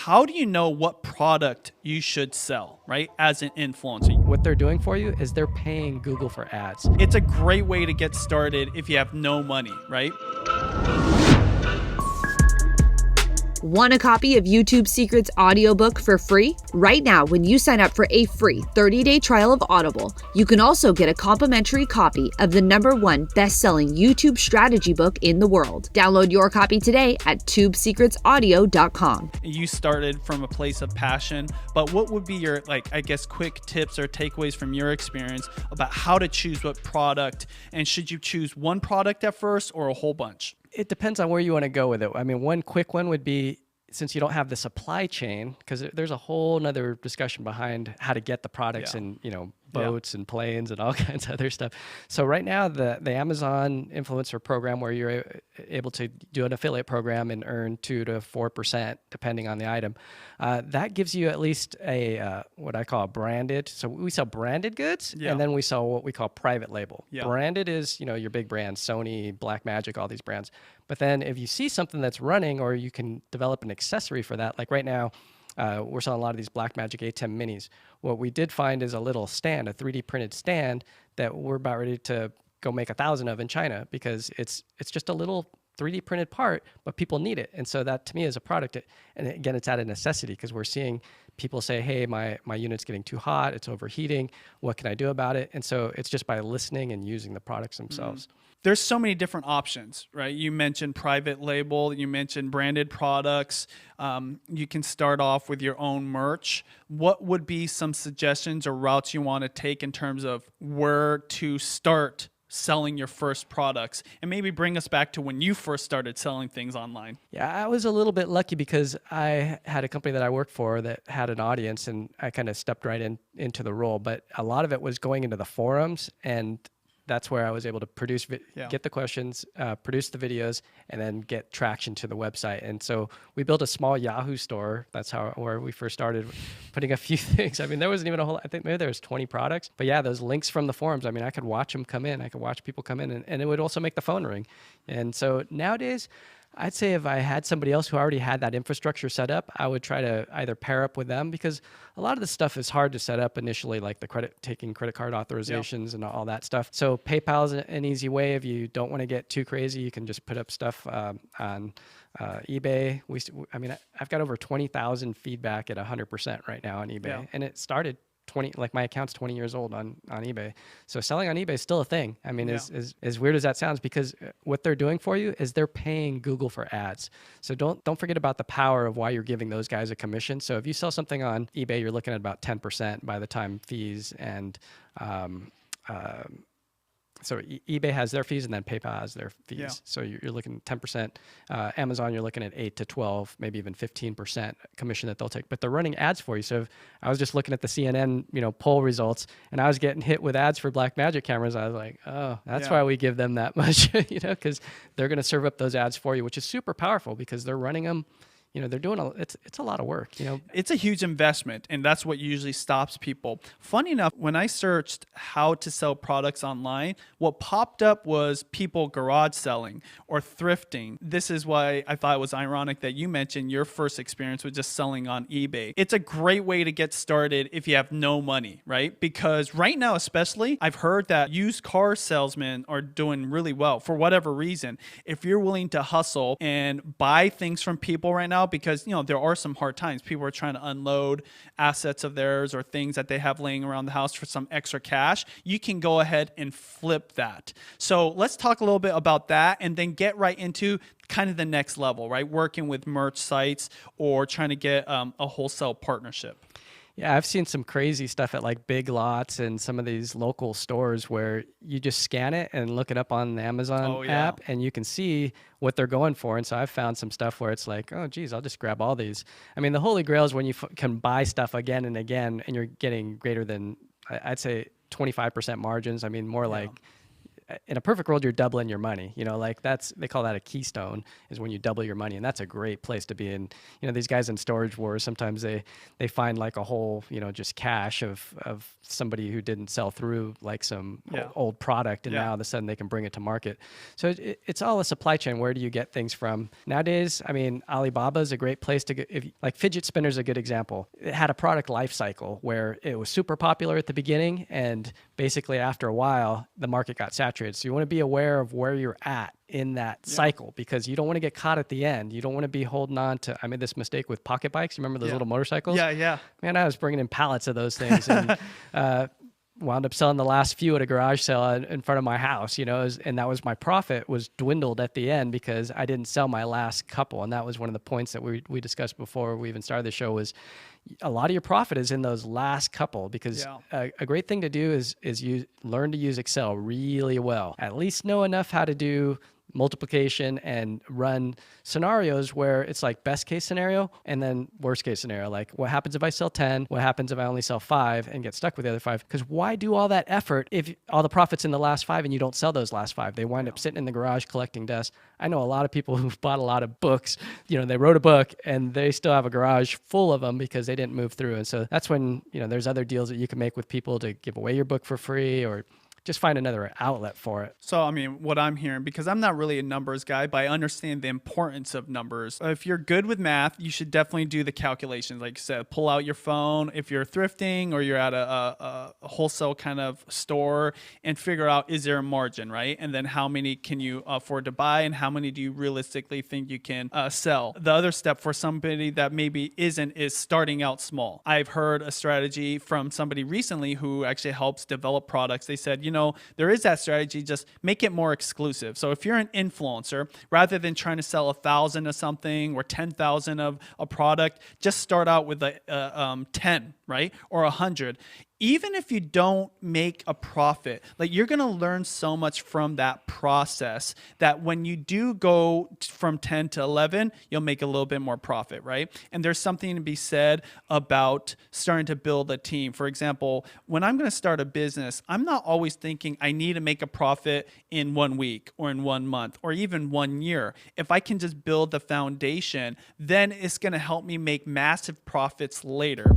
how do you know what product you should sell, right? As an influencer. What they're doing for you is they're paying Google for ads. It's a great way to get started if you have no money, right? Want a copy of YouTube Secrets audiobook for free? Right now, when you sign up for a free 30-day trial of Audible, you can also get a complimentary copy of the #1 best-selling YouTube strategy book in the world. Download your copy today at tubesecretsaudio.com. You started from a place of passion, but what would be your, quick tips or takeaways from your experience about how to choose what product, and should you choose one product at first or a whole bunch? It depends on where you want to go with it. I mean, one quick one would be, since you don't have the supply chain, because there's a whole nother discussion behind how to get the products and, boats and planes and all kinds of other stuff. So right now, the Amazon influencer program, where you're able to do an affiliate program and earn 2 to 4% depending on the item, that gives you at least a what I call branded. So we sell branded goods, and then we sell what we call private label. Branded is your big brands, Sony, Blackmagic, all these brands. But then if you see something that's running, or you can develop an accessory for that, like right now, we're selling a lot of these Blackmagic A10 minis. What we did find is a little stand, a 3D printed stand that we're about ready to go make 1,000 of in China, because it's just a little 3D printed part, but people need it. And so that to me is a product. And again, it's out of necessity, because we're seeing people say, hey, my unit's getting too hot, it's overheating, what can I do about it? And so it's just by listening and using the products themselves. There's so many different options, right? You mentioned private label, you mentioned branded products. You can start off with your own merch. What would be some suggestions or routes you want to take in terms of where to start selling your first products? And maybe bring us back to when you first started selling things online. Yeah, I was a little bit lucky, because I had a company that I worked for that had an audience, and I kind of stepped right into the role. But a lot of it was going into the forums, and that's where I was able to produce, get the questions, produce the videos, and then get traction to the website. And so we built a small Yahoo store. That's where we first started putting a few things. I mean, there wasn't even a whole, I think maybe there was 20 products. But yeah, those links from the forums, I mean, I could watch them come in. I could watch people come in, and it would also make the phone ring. And so nowadays, I'd say if I had somebody else who already had that infrastructure set up, I would try to either pair up with them, because a lot of the stuff is hard to set up initially, like taking credit card authorizations and all that stuff. So PayPal's an easy way. If you don't want to get too crazy, you can just put up stuff on eBay. I've got over 20,000 feedback at 100% right now on eBay, and it started my account's 20 years old on eBay. So selling on eBay is still a thing. I mean, as weird as that sounds, because what they're doing for you is they're paying Google for ads. So don't forget about the power of why you're giving those guys a commission. So if you sell something on eBay, you're looking at about 10% by the time fees and so eBay has their fees, and then PayPal has their fees. Yeah. So you're looking at 10%. Amazon, you're looking at 8 to 12, maybe even 15% commission that they'll take. But they're running ads for you. So if I was just looking at the CNN, poll results, and I was getting hit with ads for Blackmagic cameras, I was like, oh, that's why we give them that much, because they're going to serve up those ads for you, which is super powerful, because they're running them. They're doing it's a lot of work, It's a huge investment, and that's what usually stops people. Funny enough, when I searched how to sell products online, what popped up was people garage selling or thrifting. This is why I thought it was ironic that you mentioned your first experience with just selling on eBay. It's a great way to get started if you have no money, right? Because right now, especially, I've heard that used car salesmen are doing really well for whatever reason. If you're willing to hustle and buy things from people right now, because there are some hard times. People are trying to unload assets of theirs or things that they have laying around the house for some extra cash. You can go ahead and flip that. So let's talk a little bit about that, and then get right into kind of the next level, right? Working with merch sites or trying to get a wholesale partnership. Yeah, I've seen some crazy stuff at like Big Lots and some of these local stores where you just scan it and look it up on the Amazon app, and you can see what they're going for. And so I've found some stuff where it's like, oh, geez, I'll just grab all these. I mean, the holy grail is when you can buy stuff again and again, and you're getting greater than, I'd say, 25% margins. I mean, more like in a perfect world, you're doubling your money. Like they call that a keystone, is when you double your money. And that's a great place to be in. These guys in Storage Wars, sometimes they find like a whole, just cache of somebody who didn't sell through like some old product. And now all of a sudden they can bring it to market. So it's all a supply chain. Where do you get things from? Nowadays, I mean, Alibaba is a great place to get, like fidget spinners, a good example. It had a product life cycle where it was super popular at the beginning, and basically after a while, the market got saturated. So you want to be aware of where you're at in that cycle, because you don't want to get caught at the end. You don't want to be holding on to, I made this mistake with pocket bikes. You remember those little motorcycles? Yeah. Man, I was bringing in pallets of those things and wound up selling the last few at a garage sale in front of my house, and that was my profit was dwindled at the end because I didn't sell my last couple. And that was one of the points that we discussed before we even started the show, was a lot of your profit is in those last couple, because a great thing to do is you learn to use Excel really well. At least know enough how to do multiplication and run scenarios where it's like best case scenario and then worst case scenario. Like, what happens if I sell 10? What happens if I only sell 5 and get stuck with the other 5? Because why do all that effort if all the profit's in the last 5 and you don't sell those last 5? They wind up sitting in the garage collecting dust. I know a lot of people who've bought a lot of books. They wrote a book and they still have a garage full of them because they didn't move through. And so that's when, there's other deals that you can make with people to give away your book for free, or just find another outlet for it. So, I mean, what I'm hearing, because I'm not really a numbers guy, but I understand the importance of numbers. If you're good with math, you should definitely do the calculations. Like you said, pull out your phone if you're thrifting or you're at a wholesale kind of store, and figure out, is there a margin, right? And then how many can you afford to buy, and how many do you realistically think you can sell? The other step for somebody that maybe isn't is starting out small. I've heard a strategy from somebody recently who actually helps develop products. They said, there is that strategy, just make it more exclusive. So if you're an influencer, rather than trying to sell 1,000 of something or 10,000 of a product, just start out with 10, right? Or 100. Even if you don't make a profit, like, you're going to learn so much from that process that when you do go from 10 to 11, you'll make a little bit more profit, right? And there's something to be said about starting to build a team. For example, when I'm going to start a business, I'm not always thinking I need to make a profit in 1 week or in 1 month or even 1 year. If I can just build the foundation, then it's going to help me make massive profits later.